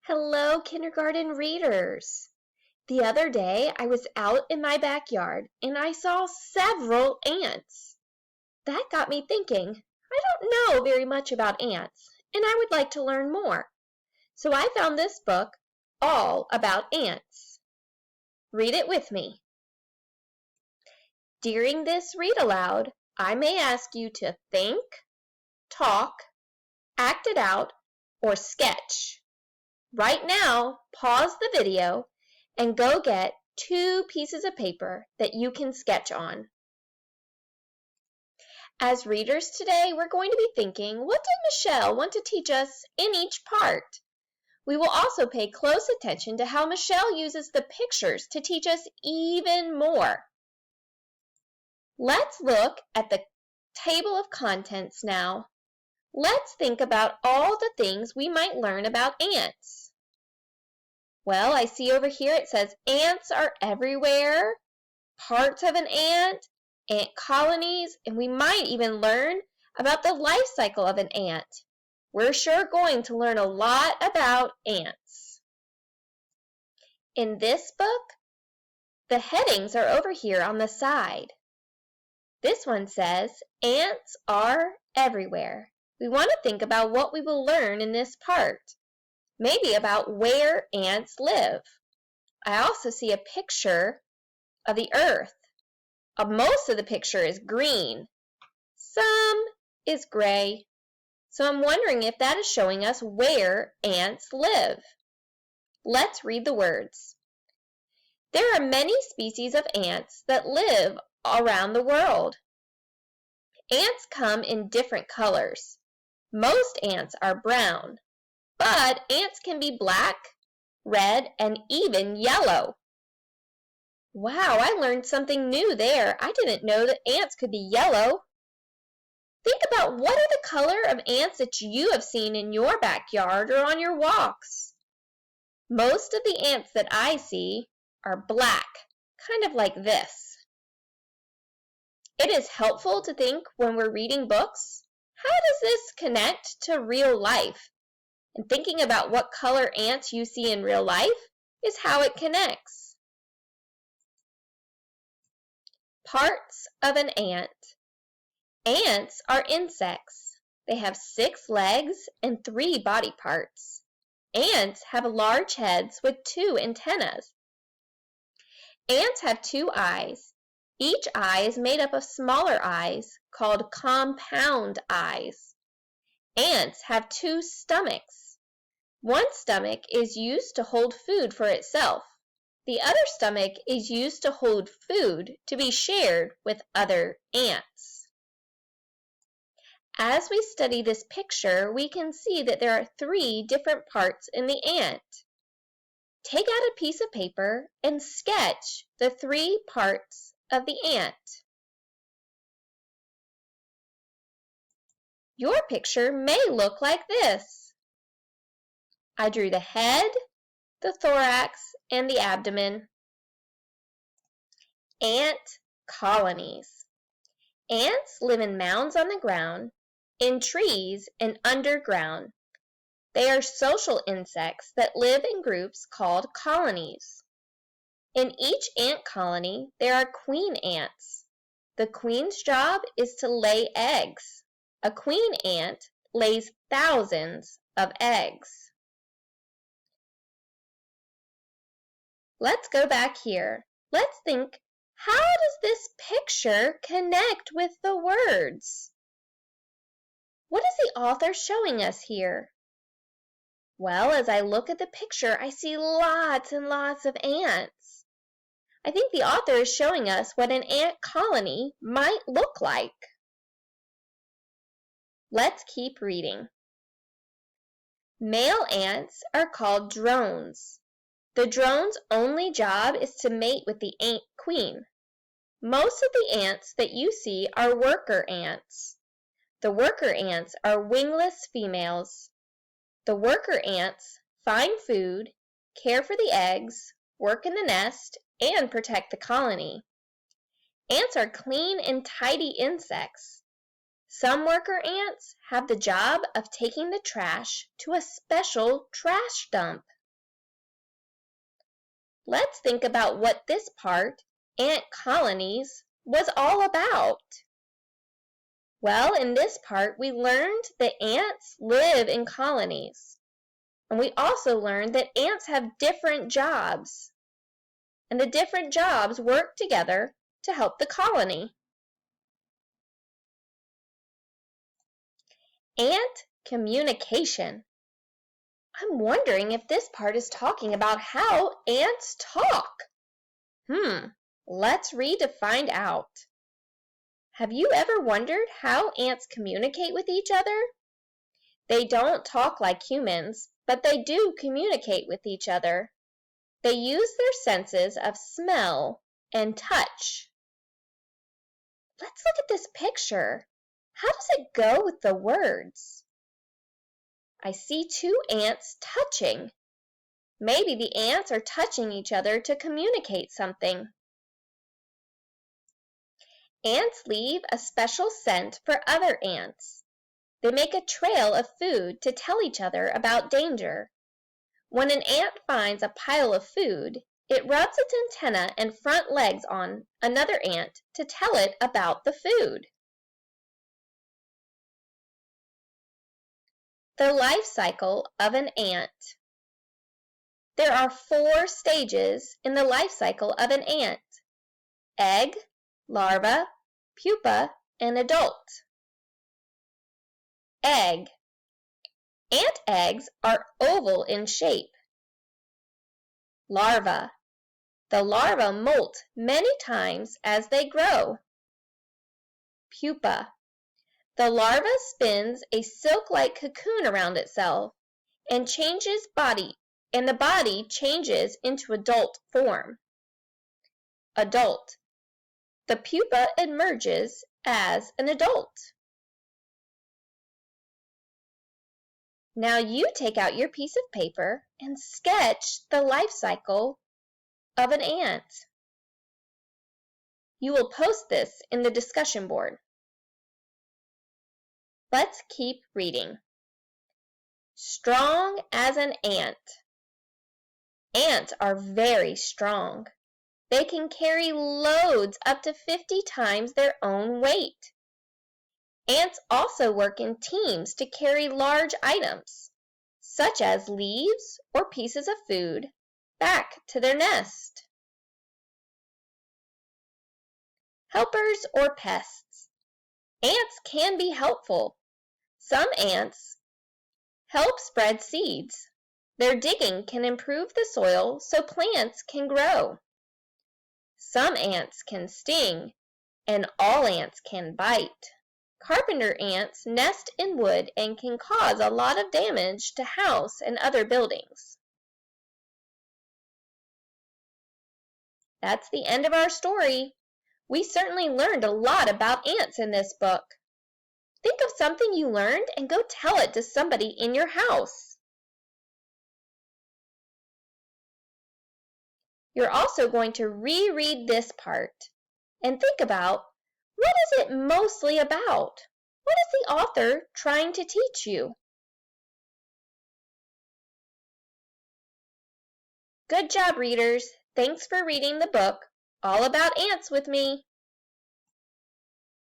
Hello, kindergarten readers. The other day I was out in my backyard and I saw several ants. That got me thinking, I don't know very much about ants and I would like to learn more. So I found this book all about ants. Read it with me. During this read aloud, I may ask you to think, talk, act it out, or sketch. Right now, pause the video and go get 2 pieces of paper that you can sketch on. As readers today, we're going to be thinking, what did Michelle want to teach us in each part? We will also pay close attention to how Michelle uses the pictures to teach us even more. Let's look at the table of contents now. Let's think about all the things we might learn about ants. Well, I see over here it says ants are everywhere, parts of an ant colonies, and we might even learn about the life cycle of an ant. We're sure going to learn a lot about ants. In this book, the headings are over here on the side. This one says, ants are everywhere. We want to think about what we will learn in this part. Maybe about where ants live. I also see a picture of the earth. Most of the picture is green. Some is gray. So I'm wondering if that is showing us where ants live. Let's read the words. There are many species of ants that live around the world. Ants come in different colors. Most ants are brown. But ants can be black, red, and even yellow. Wow, I learned something new there. I didn't know that ants could be yellow. Think about what are the color of ants that you have seen in your backyard or on your walks. Most of the ants that I see are black, kind of like this. It is helpful to think when we're reading books, how does this connect to real life? And thinking about what color ants you see in real life is how it connects. Parts of an ant. Ants are insects. They have 6 legs and 3 body parts. Ants have large heads with 2 antennas. Ants have 2 eyes. Each eye is made up of smaller eyes called compound eyes. Ants have 2 stomachs. One stomach is used to hold food for itself. The other stomach is used to hold food to be shared with other ants. As we study this picture, we can see that there are 3 different parts in the ant. Take out a piece of paper and sketch the 3 parts of the ant. Your picture may look like this. I drew the head, the thorax, and the abdomen. Ant colonies. Ants live in mounds on the ground, in trees, and underground. They are social insects that live in groups called colonies. In each ant colony, there are queen ants. The queen's job is to lay eggs. A queen ant lays thousands of eggs. Let's go back here. Let's think, how does this picture connect with the words? What is the author showing us here? Well, as I look at the picture, I see lots and lots of ants. I think the author is showing us what an ant colony might look like. Let's keep reading. Male ants are called drones. The drone's only job is to mate with the ant queen. Most of the ants that you see are worker ants. The worker ants are wingless females. The worker ants find food, care for the eggs, work in the nest, and protect the colony. Ants are clean and tidy insects. Some worker ants have the job of taking the trash to a special trash dump. Let's think about what this part, ant colonies, was all about. Well, in this part, we learned that ants live in colonies. And we also learned that ants have different jobs. And the different jobs work together to help the colony. Ant communication. I'm wondering if this part is talking about how ants talk. Let's read to find out. Have you ever wondered how ants communicate with each other? They don't talk like humans, but they do communicate with each other. They use their senses of smell and touch. Let's look at this picture. How does it go with the words? I see two ants touching. Maybe the ants are touching each other to communicate something. Ants leave a special scent for other ants. They make a trail of food to tell each other about danger. When an ant finds a pile of food, it rubs its antenna and front legs on another ant to tell it about the food. The life cycle of an ant. There are 4 stages in the life cycle of an ant: egg, larva, pupa, and adult. Egg. Ant eggs are oval in shape. Larva. The larvae molt many times as they grow. Pupa. The larva spins a silk-like cocoon around itself and the body changes into adult form. Adult. The pupa emerges as an adult. Now you take out your piece of paper and sketch the life cycle of an ant. You will post this in the discussion board. Let's keep reading. Strong as an ant. Ants are very strong. They can carry loads up to 50 times their own weight. Ants also work in teams to carry large items, such as leaves or pieces of food, back to their nest. Helpers or pests. Ants can be helpful. Some ants help spread seeds. Their digging can improve the soil so plants can grow. Some ants can sting, and all ants can bite. Carpenter ants nest in wood and can cause a lot of damage to house and other buildings. That's the end of our story. We certainly learned a lot about ants in this book. Think of something you learned and go tell it to somebody in your house. You're also going to reread this part and think about, what is it mostly about? What is the author trying to teach you? Good job, readers. Thanks for reading the book All About Ants with me.